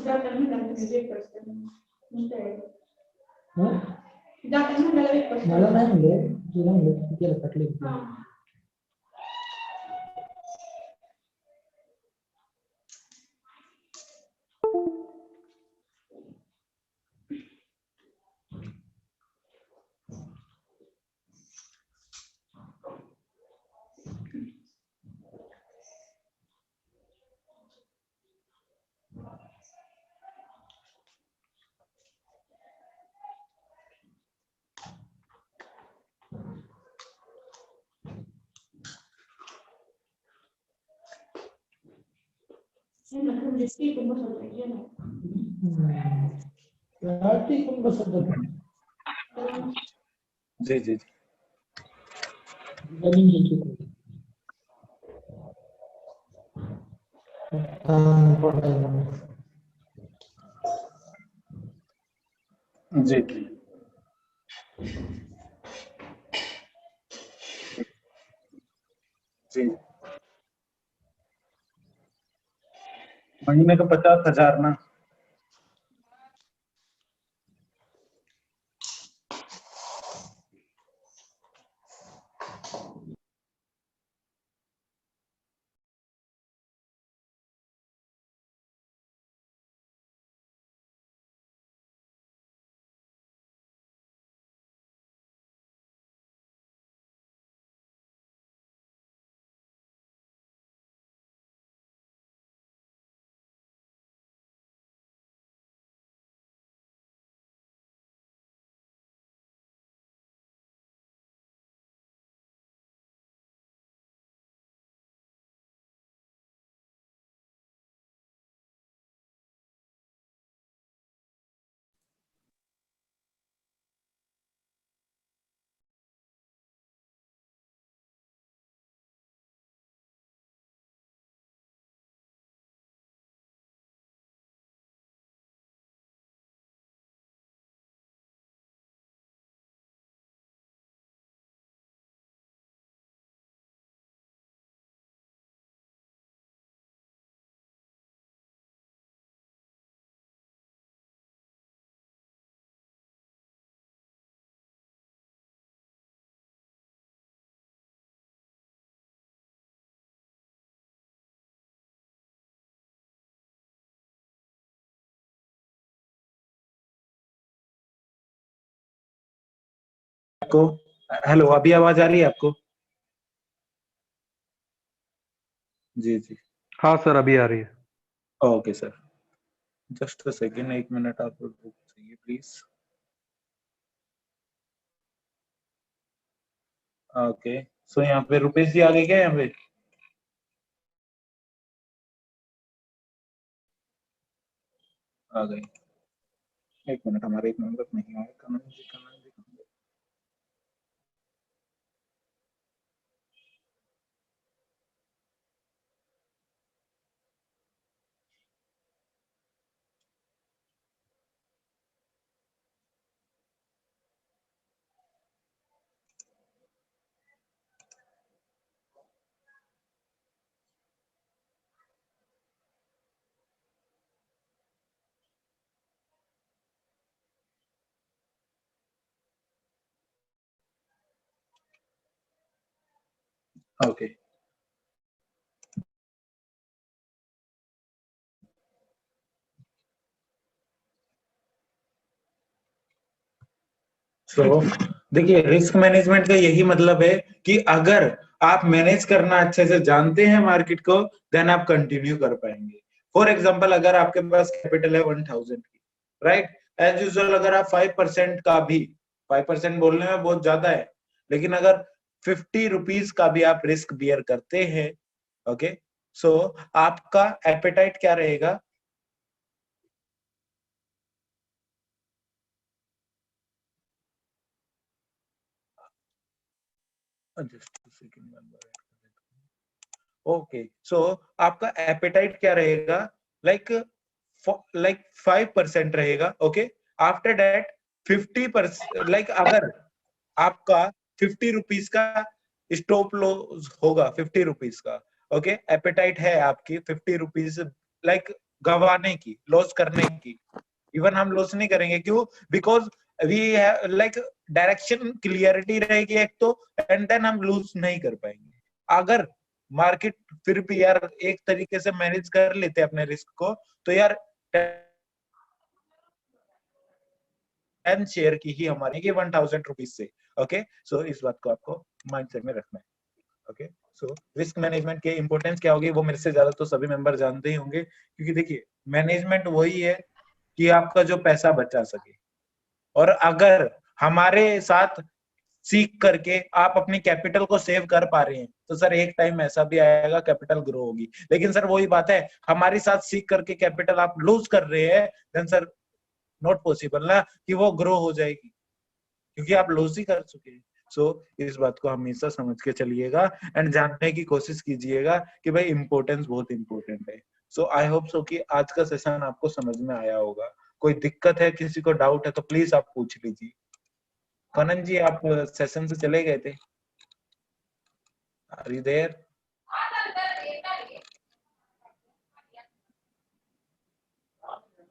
datang dalam request datang dalam request malam deh bilang deh dia lepas lagi berarti pun bersebut जी जी जी dibanding gitu जी जी महीने का 50,000 ना आपको hello अभी आवाज आ रही है आपको जी जी हाँ सर अभी आ रही है okay sir just a second 1 minute आप रुक जाइए प्लीज ओके सो यहाँ पे रुपेश जी आ गए क्या यहाँ पे आ गए 1 मिनट हमारे एक मेंबर नहीं आए कनन जी ओके तो देखिए रिस्क मैनेजमेंट का यही मतलब है कि अगर आप मैनेज करना अच्छे से जानते हैं मार्केट को देन आप कंटिन्यू कर पाएंगे फॉर एग्जांपल अगर आपके पास कैपिटल है 1000 की राइट एज यूजुअल अगर आप 5% का भी 5% बोलने में बहुत ज्यादा है लेकिन अगर 50 रुपीज का भी आप रिस्क बियर करते हैं ओके सो आपका एपेटाइट क्या रहेगा ओके सो आपका एपेटाइट क्या रहेगा लाइक 5% रहेगा ओके आफ्टर दैट 50% लाइक अगर आपका 50 रुपीज का स्टॉप लॉस होगा 50 रुपीज का ओके एपेटाइट है आपकी 50 रुपीज लाइक गवाने की, लॉस करने की। इवन हम लॉस नहीं करेंगे, क्यों? Because we have like direction clarity रहेगी एक तो, एंड देन हम लूज नहीं कर पाएंगे। अगर मार्केट फिर भी यार एक तरीके से मैनेज कर लेते अपने रिस्क को, तो यार 10 शेयर की ही हमारी की 1000 रुपीज से। ओके, सो इस बात को आपको माइंडसेट में रखना है। ओके, सो रिस्क मैनेजमेंट की इंपॉर्टेंस क्या होगी वो मेरे से ज्यादा तो सभी मेंबर जानते ही होंगे, क्योंकि देखिए मैनेजमेंट वही है कि आपका जो पैसा बचा सके। और अगर हमारे साथ सीख करके आप अपनी कैपिटल को सेव कर पा रहे हैं, तो सर एक टाइम ऐसा भी आएगा कैपिटल ग्रो होगी। लेकिन सर वही बात है, हमारे साथ सीख करके कैपिटल आप लूज कर रहे हैं, देन सर नॉट पॉसिबल ना कि वो ग्रो हो जाएगी, क्योंकि आप लूज ही कर चुके हैं। सो इस बात को हमेशा समझ के चलिएगा एंड जानने की कोशिश कीजिएगा कि भाई इंपॉर्टेंस बहुत इंपॉर्टेंट है। सो आई होप सो कि आज का सेशन आपको समझ में आया होगा। कोई दिक्कत है, किसी को डाउट है तो प्लीज आप पूछ लीजिए। कनन जी, आप सेशन से चले गए थे? Are you there?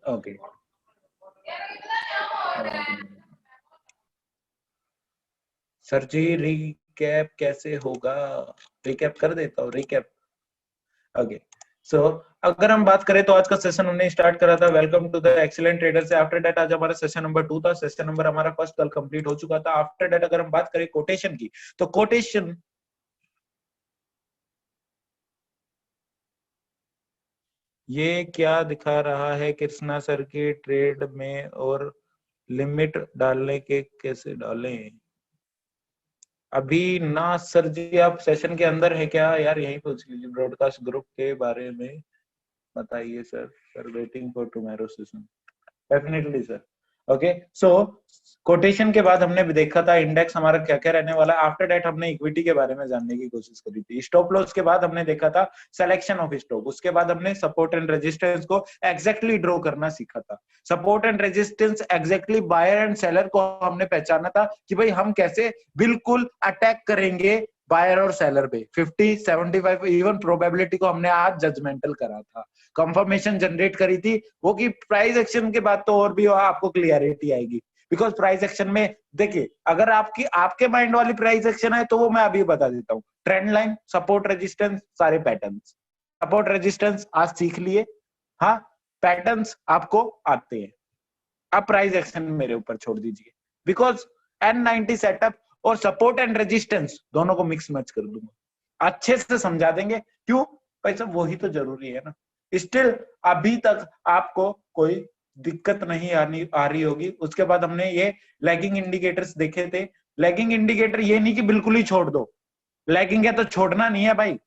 Okay, sir ji recap कैसे होगा? रिकैप कर देता हूँ, रिकैप। ओके, सो अगर हम बात करें तो आज का सेशन हमने स्टार्ट करा था welcome to the excellent trader से। आफ्टर दैट आज हमारा सेशन नंबर 2 था। सेशन नंबर हमारा फर्स्ट कल कंप्लीट हो चुका था। आफ्टर दैट अगर हम बात करें कोटेशन की, तो कोटेशन ये क्या दिखा रहा है कृष्णा सर के ट्रेड में, और लिमिट डालने के कैसे डालें? अभी ना सर जी, आप सेशन के अंदर है क्या यार? यही पूछ लीजिए, ब्रॉडकास्ट ग्रुप के बारे में बताइए sir. Sir waiting for tomorrow session. Definitely sir. Okay, so quotation के बाद हमने भी देखा था इंडेक्स हमारा क्या क्या रहने वाला है। आफ्टर दैट हमने इक्विटी के बारे में जानने की कोशिश करी थी। स्टॉप लॉस के बाद हमने देखा था सिलेक्शन ऑफ स्टॉक। उसके बाद हमने सपोर्ट एंड रेजिस्टेंस को एग्जैक्टली ड्रॉ करना सीखा था। Support and resistance exactly buyer and seller को हमने पहचाना था कि भाई हम कैसे बिल्कुल अटैक करेंगे बायर और सेलर पे। 50, 75 इवन प्रोबेबिलिटी को हमने आज जजमेंटल करा था, कंफर्मेशन जनरेट करी थी वो, कि प्राइस एक्शन के बाद तो और भी आपको क्लियरिटी आएगी। बिकॉज प्राइस एक्शन में देखिए, अगर आपके माइंड वाली प्राइस एक्शन है तो वो मैं अभी बता देता हूँ। ट्रेंड लाइन, सपोर्ट रेजिस्टेंस, सारे पैटर्न्स। सपोर्ट रेजिस्टेंस आज सीख लिए, हाँ, पैटर्न्स आपको आते हैं। आप प्राइस एक्शन मेरे ऊपर छोड़ दीजिए, बिकॉज N90 सेटअप और सपोर्ट एंड रेजिस्टेंस दोनों को मिक्स मैच कर दूंगा, अच्छे से समझा देंगे। क्यों भाई साहब? वही तो जरूरी है ना। स्टिल अभी तक आपको कोई दिक्कत नहीं आ रही होगी। उसके बाद हमने ये लैगिंग इंडिकेटर्स देखे थे। लैगिंग इंडिकेटर ये नहीं कि बिल्कुल ही छोड़ दो, लैगिंग है तो छोड़ना नहीं है भाई।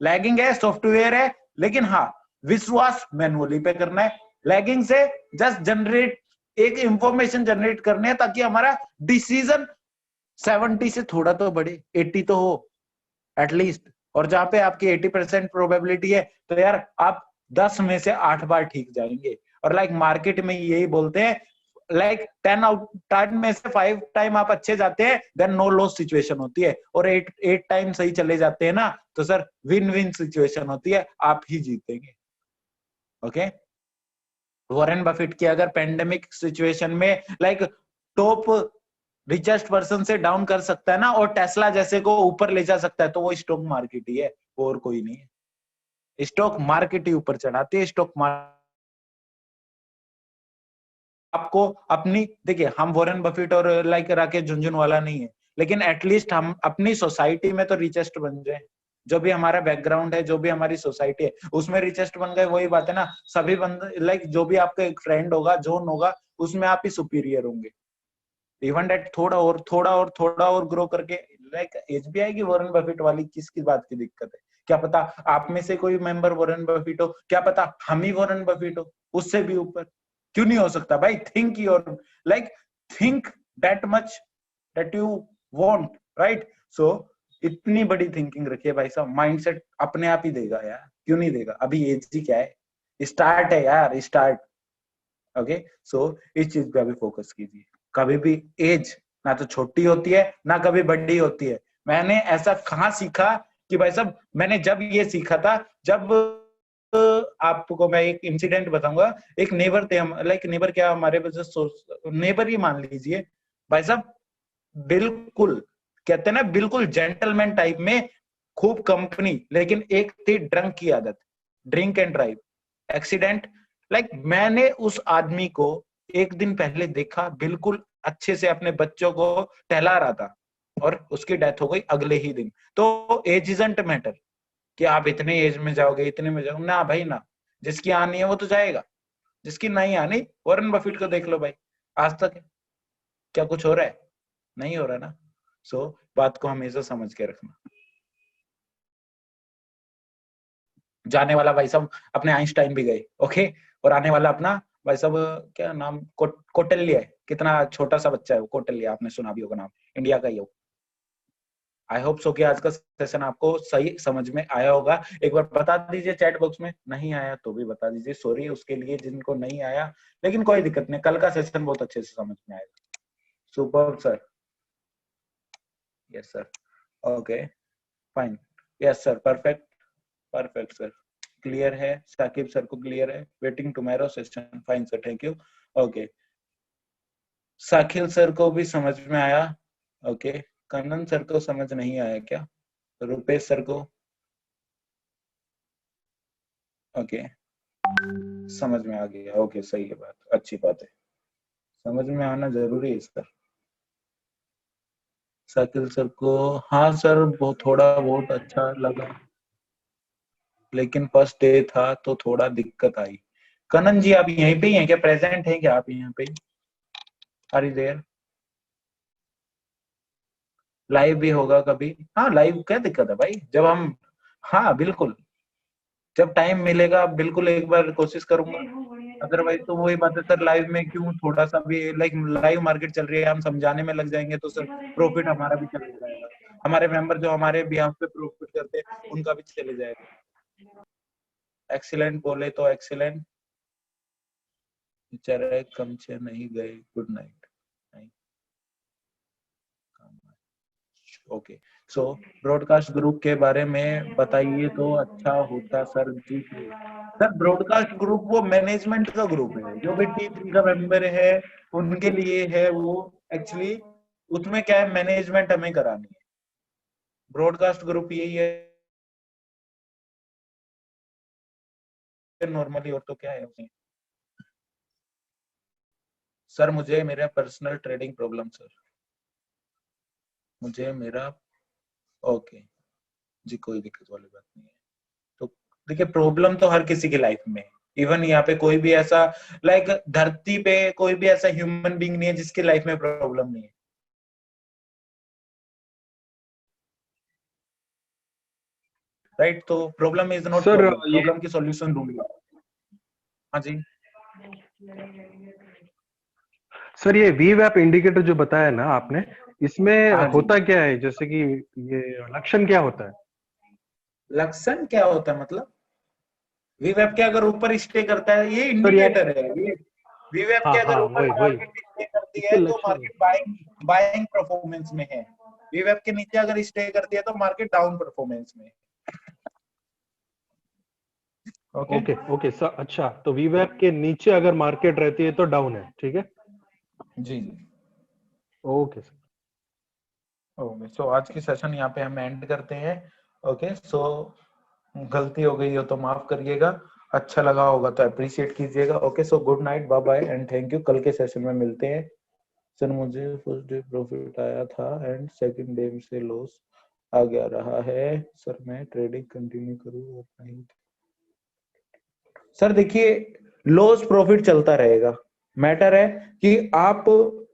लैगिंग है, सॉफ्टवेयर है, लेकिन हाँ विश्वास मैनुअली पे करना है। लैगिंग से जस्ट जनरेट एक इंफॉर्मेशन जनरेट करने है ताकि हमारा डिसीजन 70 से थोड़ा तो बढ़े, 80 तो हो एटलीस्ट। और जहां पे आपकी 80% प्रोबेबिलिटी है तो यार आप 10 में से 8 बार ठीक जाएंगे। और लाइक मार्केट में यही बोलते हैं, लाइक 10 में से 5 टाइम आप अच्छे जाते हैं, देन नो लॉस सिचुएशन होती है। और 8 टाइम सही चले जाते हैं ना, तो सर विन विन सिचुएशन होती है, आप ही जीतेंगे। ओके, वॉरेन बफेट की अगर पेंडेमिक सिचुएशन में लाइक टॉप रिचेस्ट पर्सन से डाउन कर सकता है ना, और टेस्ला जैसे को ऊपर ले जा सकता है, तो वो स्टॉक मार्केट ही है, और कोई नहीं है। स्टॉक मार्केट ही ऊपर चढ़ाती है। स्टॉक मार्केट आपको अपनी, देखिए हम वॉरेन बफेट और लाइक राकेश झुनझुनवाला नहीं है, लेकिन एटलीस्ट हम अपनी सोसाइटी में तो रिचेस्ट बन जाए। जो भी हमारा बैकग्राउंड है, जो भी हमारी सोसाइटी है, उसमें रिचेस्ट बन गए। वही बात है ना, सभी बंदे लाइक जो भी आपका एक फ्रेंड होगा, जोन होगा, उसमें आप ही सुपीरियर होंगे। इवन डेट थोड़ा और ग्रो करके लाइक एसबीआई की वॉरेन बफेट वाली किसकी बात की दिक्कत है? क्या पता आप में से कोई मेंबर वॉरेन बफेट हो, क्या पता हम ही वॉरेन बफेट हो, उससे भी ऊपर। क्यों नहीं हो सकता भाई? Think your like think that much that you want, right? So इतनी बड़ी थिंकिंग रखिए भाई साहब, माइंडसेट अपने आप ही देगा यार। क्यों नहीं देगा? अभी एज ही क्या है, स्टार्ट है यार, स्टार्ट। ओके, सो इस चीज पे अभी फोकस कीजिए। कभी भी एज ना तो छोटी होती है ना कभी बड़ी होती है। मैंने ऐसा कहाँ सीखा कि भाई साहब, मैंने जब ये सीखा था जब आपको मैं एक इंसिडेंट बताऊंगा। एक नेबर थे हम, लाइक नेबर क्या, हमारे नेबर ही मान लीजिए भाई साहब, बिल्कुल कहते हैं ना बिल्कुल जेंटलमैन टाइप में, खूब कंपनी, लेकिन एक थी ड्रंक की आदत, drink and drive, accident. Like मैंने उस आदमी को एक दिन पहले देखा, बिल्कुल अच्छे से अपने बच्चों को टहला रहा था, और उसकी डेथ हो गई अगले ही दिन। तो एज इजंट मैटर कि आप इतने एज में जाओगे, इतने में जाओगे ना भाई ना, जिसकी आनी है वो तो जाएगा, जिसकी नहीं आनी, वॉरेन बफेट को देख लो भाई, आज तक क्या कुछ हो रहा है? नहीं हो रहा ना। सो बात को हमेशा समझ के रखना। जाने वाला भाई साहब अपने आइंस्टाइन भी गए, ओके, और आने वाला अपना भाई साहब क्या नाम, कौटिल्य है, कितना छोटा सा बच्चा है वो कौटिल्य, आपने सुना भी होगा नाम, इंडिया का ही हो। आई होप सो कि आज का सेशन आपको सही समझ में आया होगा। एक बार बता दीजिए चैट बॉक्स में, नहीं आया तो भी बता दीजिए, सॉरी उसके लिए जिनको नहीं आया, लेकिन कोई दिक्कत नहीं, कल का सेशन बहुत अच्छे से समझ में आएगा। Super sir, yes sir, okay fine, yes sir, perfect perfect sir, clear है, साकिब सर को क्लियर है, waiting tomorrow session, fine sir, thank you, okay. Sakhil sir को भी समझ में आया, ओके। कन्नन सर को समझ नहीं आया क्या? रुपेश सर को, ओके, समझ में आ गया, ओके, सही है बात, अच्छी बात है, समझ में आना जरूरी है सर। साकिल सर को, हाँ सर, वो थोड़ा बहुत अच्छा लगा, लेकिन फर्स्ट डे था तो थोड़ा दिक्कत आई। कनन जी आप यहीं पे ही हैं क्या, प्रेजेंट हैं क्या आप यहाँ पे? Are you there? लाइव भी होगा कभी? हाँ लाइव क्या दिक्कत है भाई, जब हम, हाँ बिल्कुल, जब टाइम मिलेगा बिल्कुल एक बार कोशिश करूंगा, अदरवाइज तो वही बात है सर, लाइव में क्यों थोड़ा सा भी, लाइक लाइव मार्केट चल रही है, हम समझाने में लग जाएंगे तो सर प्रॉफिट हमारा भी चले जाएगा, हमारे मेंबर जो हमारे बिहाफ पे प्रॉफिट करते हैं उनका भी चले जाएगा। एक्सीलेंट बोले तो एक्सीलेंट, बेचारे कमचे नहीं गए, गुड नाइट। ओके, सो ब्रॉडकास्ट ग्रुप के बारे में बताइए तो अच्छा होता सर जी। सर ब्रॉडकास्ट ग्रुप वो मैनेजमेंट का ग्रुप है, जो भी T3 का मेंबर है उनके लिए है वो, एक्चुअली उसमें क्या है, मैनेजमेंट हमें करानी है, ब्रॉडकास्ट ग्रुप यही है नॉर्मली, और तो क्या है उसमें। सर मुझे मेरा पर्सनल ट्रेडिंग प्रॉब्लम सर, मुझे मेरा, ओके जी, कोई दिक्कत वाली बात नहीं है। तो देखिए प्रॉब्लम तो हर किसी की लाइफ में, इवन यहाँ पे कोई भी ऐसा, लाइक धरती पे कोई भी ऐसा ह्यूमन बीइंग नहीं है जिसकी लाइफ में प्रॉब्लम नहीं है, राइट? तो problem is not sir problem, ये प्रॉब्लम की सॉल्यूशन ढूंढिए। हाँ जी, सर ये वीवैप इंडिकेटर जो बताया ना आपने, इसमें हाँ जी, होता क्या है, जैसे कि ये लक्षण क्या होता है? लक्षण क्या होता है मतलब? वीवेब के अगर ऊपर स्टे करता है, ये सर ये, इंडिकेटर है ये, वीवेब हाँ के हाँ अगर ऊपर वही वही, मार्केट स्टे करती इसके है तो लक्षण। मार्केट बाइंग बाइंग परफॉर्मेंस में है, वीवेब के नीचे अगर स्टे करती है तो मार्केट डाउन परफॉर्मेंस में है। ओके ओके ओके सर, अच्छा तो वीवैप के नीचे अगर मार्केट रहती है तो डाउन है, ठीक है, जी जी, ओके सर। ओके, सो आज की सेशन यहाँ पे हम एंड करते हैं। ओके, सो गलती हो गई हो तो माफ करिएगा, अच्छा लगा होगा तो अप्रिशिएट कीजिएगा। Okay, so good night, bye bye and thank you, कल के सेशन में मिलते हैं। सर मुझे फर्स्ट डे प्रॉफिट आया था एंड सेकंड डे से लॉस आ गया रहा है, सर मैं ट्रेडिंग कंटिन्यू करूं और नहीं? सर देखिए, लॉस प्रॉफिट चलता रहेगा, मैटर है कि आप,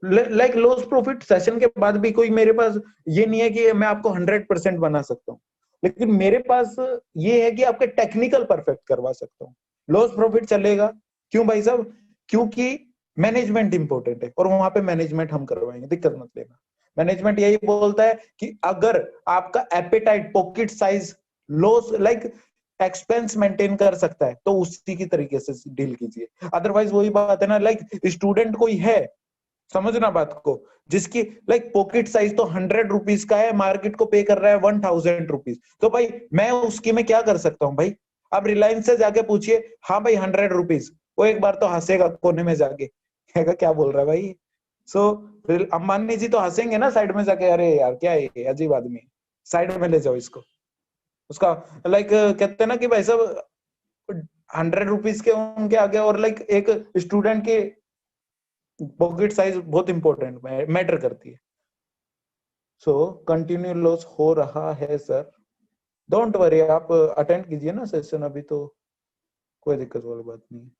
लाइक लॉस प्रॉफिट सेशन के बाद भी कोई मेरे पास ये नहीं है कि मैं आपको 100% बना सकता हूँ, लेकिन मेरे पास ये है कि आपके टेक्निकल परफेक्ट करवा सकता हूँ। लॉस प्रॉफिट चलेगा, क्यों भाई साहब? क्योंकि मैनेजमेंट इंपॉर्टेंट है और वहां पे मैनेजमेंट हम करवाएंगे, दिक्कत मत लेना। मैनेजमेंट यही बोलता है कि अगर आपका appetite, pocket size, loss, like expense maintain कर सकता है तो उसी की तरीके से डील कीजिए। अदरवाइज वही बात है ना, लाइक स्टूडेंट कोई है, समझना बात को, जिसकी लाइक पॉकेट साइज तो 100 रुपीज का है, मार्केट को पे कर रहा है 1000 रुपीज, तो भाई मैं उसकी में क्या कर सकता हूँ भाई? आप रिलायंस से जाके पूछिए, हाँ भाई 100 रुपीज, वो एक बार तो हंसेगा कोने में जाके, कहेगा क्या बोल रहा है भाई। सो अंबानी जी तो हंसेंगे ना साइड में जाके, अरे यार क्या है ये अजीब आदमी, साइड में ले जाओ इसको। उसका लाइक कहते हैं ना कि भाई साहब 100 रुपीज के उनके आगे, और लाइक एक स्टूडेंट की पॉकेट साइज बहुत इंपॉर्टेंट मैटर करती है। सो कंटिन्यू लॉस हो रहा है सर, डोंट वरी, आप अटेंड कीजिए ना सेशन, अभी तो कोई दिक्कत वाली बात नहीं है।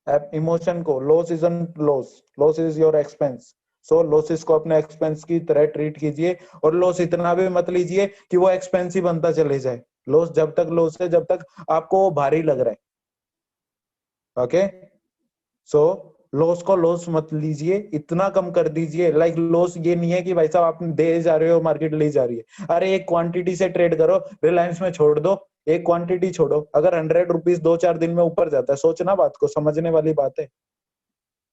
आप इमोशन को, loss is loss, loss is your expense, so losses को अपने एक्सपेंस की तरह ट्रीट कीजिए, और लॉस इतना भी मत लीजिए कि वो एक्सपेंसिव बनता चले जाए। लॉस जब तक लॉस है, जब तक आपको भारी लग रहा है। ओके, सो लॉस को लॉस मत लीजिए, इतना कम कर दीजिए। लाइक लॉस ये नहीं है कि भाई साहब आप दे जा रहे हो, मार्केट ले जा रही है। अरे एक क्वांटिटी से ट्रेड करो, रिलायंस में छोड़ दो, एक क्वांटिटी छोड़ो। अगर 100 रुपीज 2-4 दिन में ऊपर जाता है, सोचना बात को, समझने वाली बात है।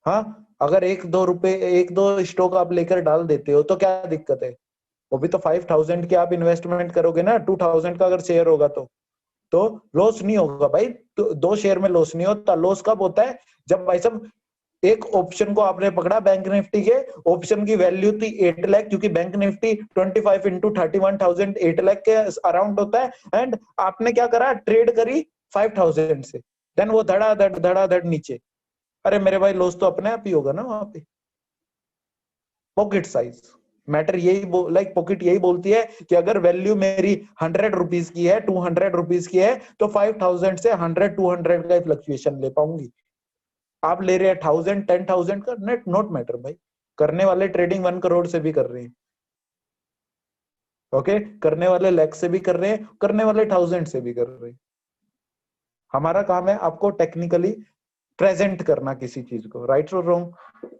हाँ, अगर 1-2 रुपए, 1-2 स्टॉक आप लेकर डाल देते हो तो क्या दिक्कत है? वो भी तो 5000 की आप इन्वेस्टमेंट करोगे ना, 2000 का अगर शेयर होगा तो लॉस नहीं होगा भाई। तो 2 शेयर में लॉस नहीं होता। लॉस कब होता है? जब भाई साहब एक ऑप्शन को आपने पकड़ा, बैंक निफ्टी के ऑप्शन की वैल्यू थी 8 लाख, क्योंकि बैंक निफ्टी 25 इंटू 31,000 8 लाख के अराउंड होता है, एंड आपने क्या करा, ट्रेड करी 5000 से, देन वो धड़ाधड़ नीचे। अरे मेरे भाई लॉस तो अपने आप ही होगा ना वहां पे। पॉकेट साइज मैटर, यही लाइक पॉकेट यही बोलती है कि अगर वैल्यू मेरी 100 रुपीज की है, 200 रुपीज की है, तो 5000 से 100-200 का फ्लक्चुएशन ले पाऊंगी। आप ले रहे हैं 1000-10,000 का, नेट नॉट मैटर भाई। करने वाले ट्रेडिंग 1 करोड़ से भी कर रहे हैं। ओके, करने वाले लाख से भी कर रहे हैं, करने वाले 1000 से भी कर रहे हैं। हमारा काम है आपको टेक्निकली प्रेजेंट करना किसी चीज को, राइट और wrong.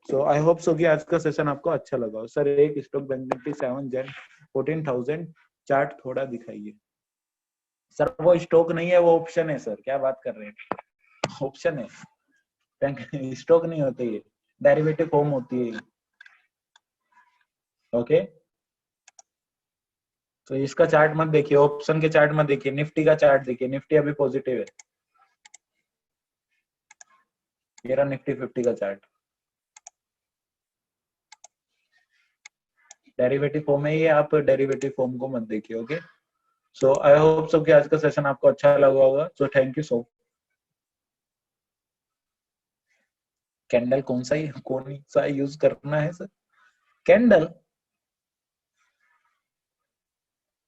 So I hope so कि आज का सेशन आपको अच्छा लगा हो। सर एक स्टॉक बैंक निफ्टी 7 जन 14,000 चार्ट थोड़ा दिखाइए। सर वो स्टॉक नहीं है, वो ऑप्शन है सर, क्या बात कर रहे हैं, ऑप्शन है, बैंक स्टॉक नहीं होते, ये डेरिवेटिव फॉर्म होती है। ओके, तो इसका चार्ट मत देखिए, ऑप्शन के चार्ट मत देखिए, निफ्टी का चार्ट देखिए। निफ्टी अभी पॉजिटिव है, ये रहा निफ्टी 50 का चार्ट, डेरिवेटिव फॉर्म है ये, आप डेरिवेटिव फॉर्म को मत देखिए। Okay, so I hope so कि आज का सेशन आपको अच्छा लगा होगा। So thank you so. Candle कौन सा यूज करना है सर? कैंडल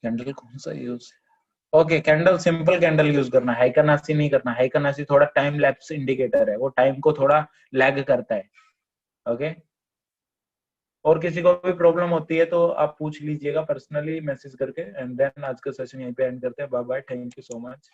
कैंडल कौन सा use? Okay, candle simple candle use करना है, हाइकनासी नहीं करना। हाइकनासी थोड़ा टाइम लैप्स इंडिकेटर है, वो टाइम को थोड़ा लैग करता है। ओके, और किसी को भी प्रॉब्लम होती है तो आप पूछ लीजिएगा पर्सनली मैसेज करके, एंड देन आज का सेशन यहीं पे एंड करते हैं। Bye bye, thank you so much.